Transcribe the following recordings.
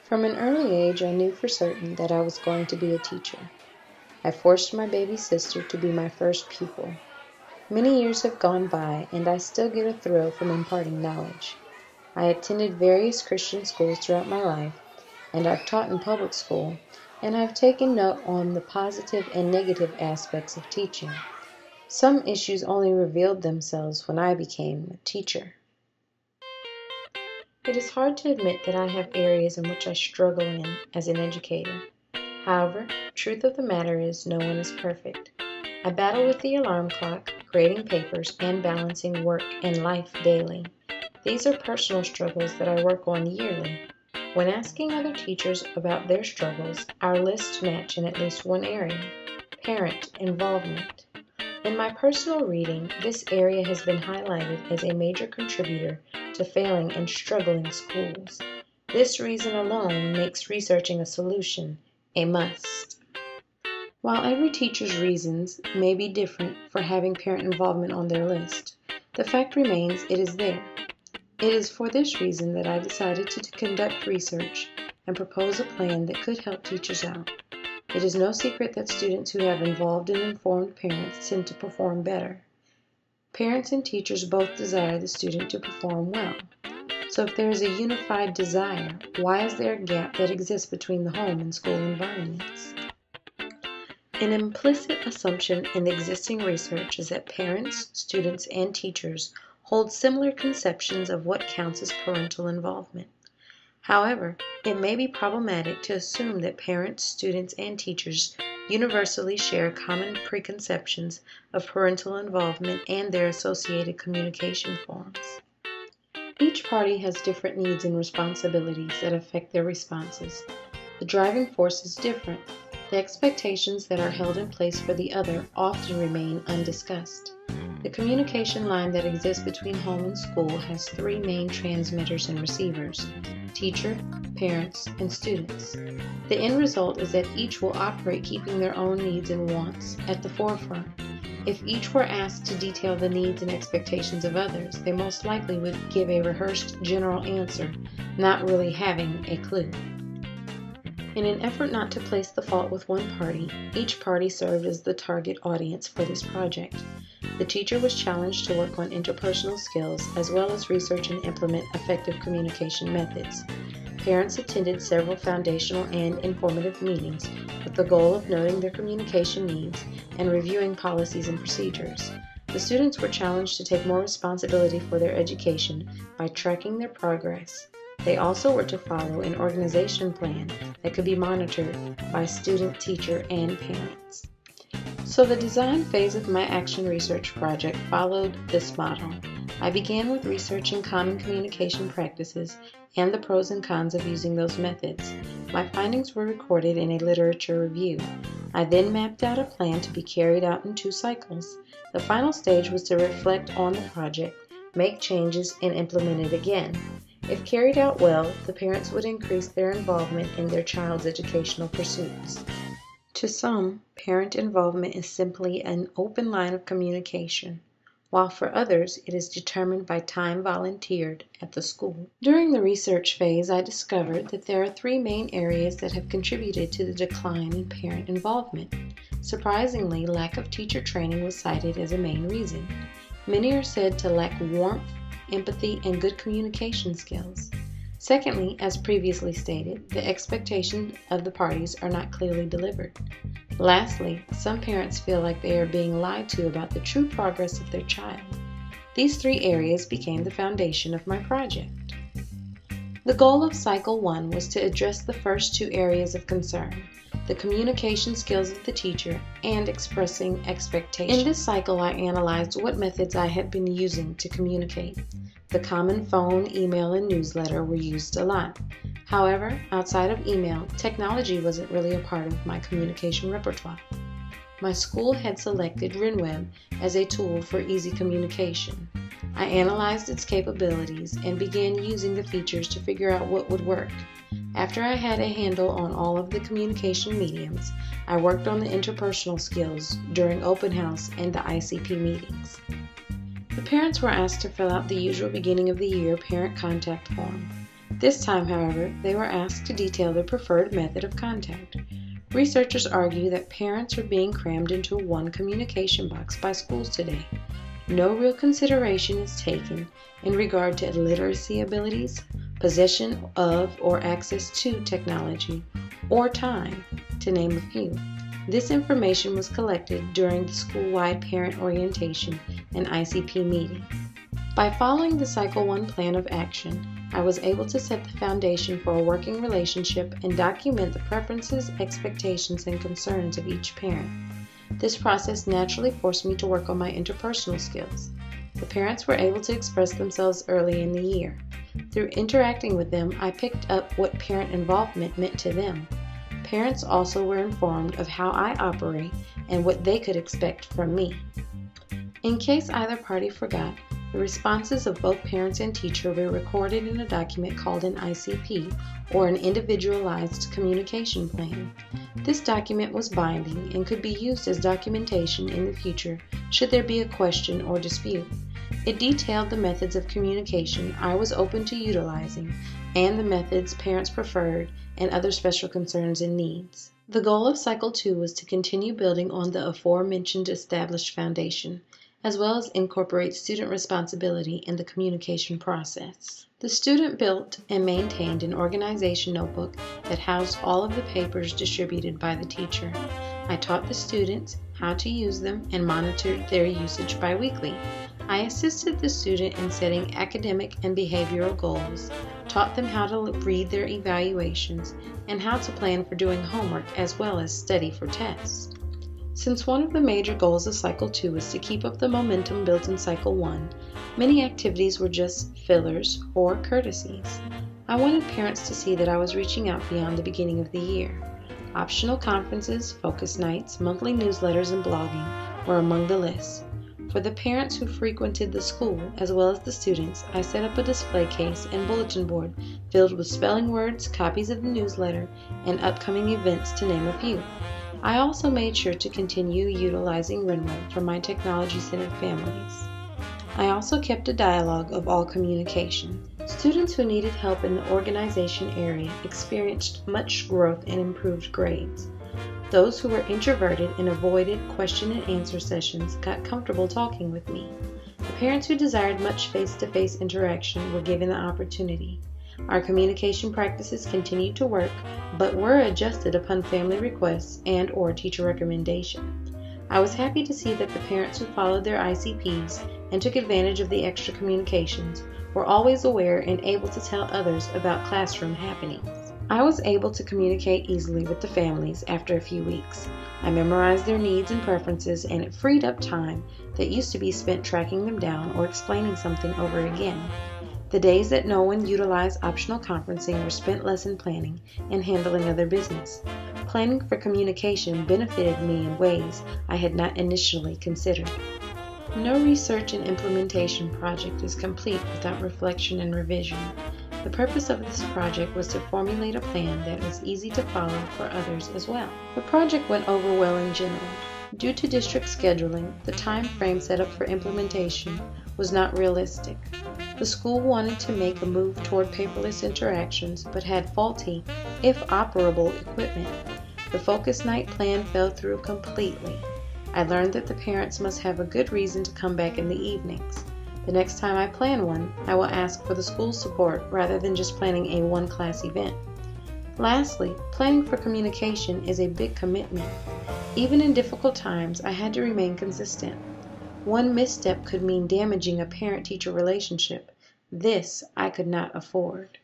From an early age, I knew for certain that I was going to be a teacher. I forced my baby sister to be my first pupil. Many years have gone by, and I still get a thrill from imparting knowledge. I attended various Christian schools throughout my life, and I've taught in public school, and I've taken note on the positive and negative aspects of teaching. Some issues only revealed themselves when I became a teacher. It is hard to admit that I have areas in which I struggle in as an educator. However, truth of the matter is no one is perfect. I battle with the alarm clock, grading papers, and balancing work and life daily. These are personal struggles that I work on yearly. When asking other teachers about their struggles, our lists match in at least one area: parent involvement. In my personal reading, this area has been highlighted as a major contributor to failing and struggling schools. This reason alone makes researching a solution a must. While every teacher's reasons may be different for having parent involvement on their list, the fact remains it is there. It is for this reason that I decided to conduct research and propose a plan that could help teachers out. It is no secret that students who have involved and informed parents tend to perform better. Parents and teachers both desire the student to perform well. So if there is a unified desire, why is there a gap that exists between the home and school environments? An implicit assumption in existing research is that parents, students, and teachers hold similar conceptions of what counts as parental involvement. However, it may be problematic to assume that parents, students, and teachers universally share common preconceptions of parental involvement and their associated communication forms. Each party has different needs and responsibilities that affect their responses. The driving force is different. The expectations that are held in place for the other often remain undiscussed. The communication line that exists between home and school has three main transmitters and receivers: teacher, parents, and students. The end result is that each will operate keeping their own needs and wants at the forefront. If each were asked to detail the needs and expectations of others, they most likely would give a rehearsed general answer, not really having a clue. In an effort not to place the fault with one party, each party served as the target audience for this project. The teacher was challenged to work on interpersonal skills as well as research and implement effective communication methods. Parents attended several foundational and informative meetings with the goal of noting their communication needs and reviewing policies and procedures. The students were challenged to take more responsibility for their education by tracking their progress. They also were to follow an organization plan that could be monitored by student, teacher, and parents. So the design phase of my action research project followed this model. I began with researching common communication practices and the pros and cons of using those methods. My findings were recorded in a literature review. I then mapped out a plan to be carried out in 2 cycles. The final stage was to reflect on the project, make changes, and implement it again. If carried out well, the parents would increase their involvement in their child's educational pursuits. To some, parent involvement is simply an open line of communication, while for others it is determined by time volunteered at the school. During the research phase, I discovered that there are 3 main areas that have contributed to the decline in parent involvement. Surprisingly, lack of teacher training was cited as a main reason. Many are said to lack warmth, empathy, and good communication skills. Secondly, as previously stated, the expectations of the parties are not clearly delivered. Lastly, some parents feel like they are being lied to about the true progress of their child. These 3 areas became the foundation of my project. The goal of Cycle 1 was to address the first 2 areas of concern: the communication skills of the teacher and expressing expectations. In this cycle, I analyzed what methods I had been using to communicate. The common phone, email, and newsletter were used a lot. However, outside of email, technology wasn't really a part of my communication repertoire. My school had selected RenWeb as a tool for easy communication. I analyzed its capabilities and began using the features to figure out what would work. After I had a handle on all of the communication mediums, I worked on the interpersonal skills during open house and the ICP meetings. The parents were asked to fill out the usual beginning of the year parent contact form. This time, however, they were asked to detail their preferred method of contact. Researchers argue that parents are being crammed into one communication box by schools today. No real consideration is taken in regard to literacy abilities, possession of or access to technology, or time, to name a few. This information was collected during the school-wide parent orientation and ICP meeting. By following the Cycle 1 plan of action, I was able to set the foundation for a working relationship and document the preferences, expectations, and concerns of each parent. This process naturally forced me to work on my interpersonal skills. The parents were able to express themselves early in the year. Through interacting with them, I picked up what parent involvement meant to them. Parents also were informed of how I operate and what they could expect from me. In case either party forgot, the responses of both parents and teacher were recorded in a document called an ICP, or an Individualized Communication Plan. This document was binding and could be used as documentation in the future should there be a question or dispute. It detailed the methods of communication I was open to utilizing and the methods parents preferred and other special concerns and needs. The goal of Cycle 2 was to continue building on the aforementioned established foundation, as well as incorporate student responsibility in the communication process. The student built and maintained an organization notebook that housed all of the papers distributed by the teacher. I taught the students how to use them and monitored their usage biweekly. I assisted the student in setting academic and behavioral goals, taught them how to read their evaluations, and how to plan for doing homework as well as study for tests. Since one of the major goals of Cycle 2 was to keep up the momentum built in Cycle 1, many activities were just fillers or courtesies. I wanted parents to see that I was reaching out beyond the beginning of the year. Optional conferences, focus nights, monthly newsletters, and blogging were among the lists. For the parents who frequented the school, as well as the students, I set up a display case and bulletin board filled with spelling words, copies of the newsletter, and upcoming events, to name a few. I also made sure to continue utilizing RenWeb for my technology-centered families. I also kept a dialogue of all communication. Students who needed help in the organization area experienced much growth and improved grades. Those who were introverted and avoided question and answer sessions got comfortable talking with me. The parents who desired much face-to-face interaction were given the opportunity. Our communication practices continued to work, but were adjusted upon family requests and/or teacher recommendation. I was happy to see that the parents who followed their ICPs and took advantage of the extra communications were always aware and able to tell others about classroom happenings. I was able to communicate easily with the families after a few weeks. I memorized their needs and preferences, and it freed up time that used to be spent tracking them down or explaining something over again. The days that no one utilized optional conferencing were spent lesson planning and handling other business. Planning for communication benefited me in ways I had not initially considered. No research and implementation project is complete without reflection and revision. The purpose of this project was to formulate a plan that was easy to follow for others as well. The project went over well in general. Due to district scheduling, the time frame set up for implementation was not realistic. The school wanted to make a move toward paperless interactions but had faulty, if operable, equipment. The focus night plan fell through completely. I learned that the parents must have a good reason to come back in the evenings. The next time I plan one, I will ask for the school's support rather than just planning a one-class event. Lastly, planning for communication is a big commitment. Even in difficult times, I had to remain consistent. One misstep could mean damaging a parent-teacher relationship. This I could not afford.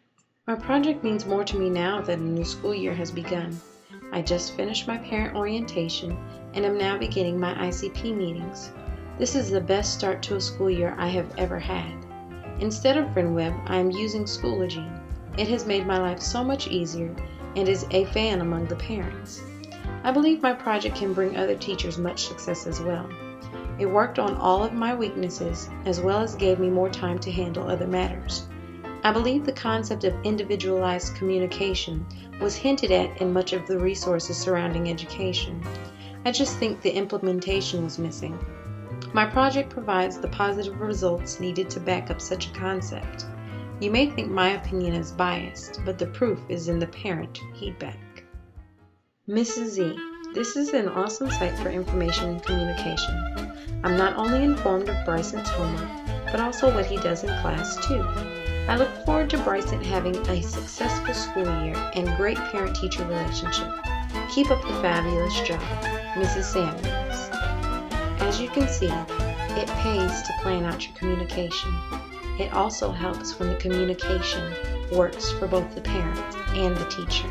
My project means more to me now that a new school year has begun. I just finished my parent orientation and am now beginning my ICP meetings. This is the best start to a school year I have ever had. Instead of RenWeb, I am using Schoology. It has made my life so much easier and is a fan among the parents. I believe my project can bring other teachers much success as well. It worked on all of my weaknesses as well as gave me more time to handle other matters. I believe the concept of individualized communication was hinted at in much of the resources surrounding education. I just think the implementation was missing. My project provides the positive results needed to back up such a concept. You may think my opinion is biased, but the proof is in the parent feedback. Mrs. Z. This is an awesome site for information and communication. I'm not only informed of Bryson's homework, but also what he does in class too. I look forward to Bryson having a successful school year and great parent-teacher relationship. Keep up the fabulous job, Mrs. Samuels. As you can see, it pays to plan out your communication. It also helps when the communication works for both the parent and the teacher.